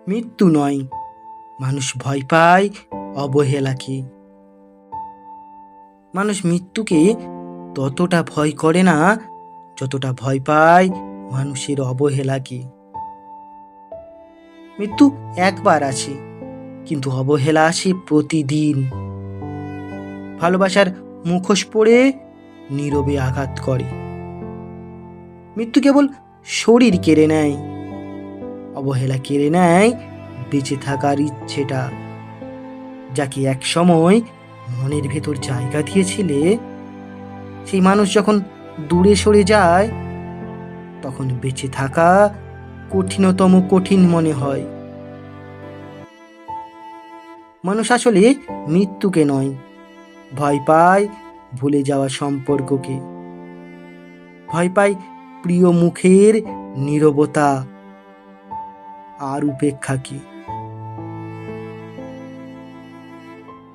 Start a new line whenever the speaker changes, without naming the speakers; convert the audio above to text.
মৃত্যু নয়, মানুষ ভয় পায় অবহেলাকে। মানুষ মৃত্যুকে ততটা ভয় করে না যতটা ভয় পায় মানুষের অবহেলাকে। মৃত্যু একবার আসে, কিন্তু অবহেলা আসে প্রতিদিন। ভালোবাসার মুখোশ পড়ে নীরবে আঘাত করে। মৃত্যু কেবল শরীর কেড়ে নেয়, অবহেলা কেড়ে নেয় বেঁচে থাকার ইচ্ছেটা। যাকে এক সময় মনের ভেতর জায়গা দিয়েছিলে, সেই মানুষ যখন দূরে সরে যায়, তখন বেঁচে থাকা কঠিনতম কঠিন মনে হয়। মানুষ আসলে মৃত্যুকে নয়, ভয় পায় ভুলে যাওয়া সম্পর্ককে। ভয় পায় প্রিয় মুখের নীরবতা আর উপেক্ষাকে।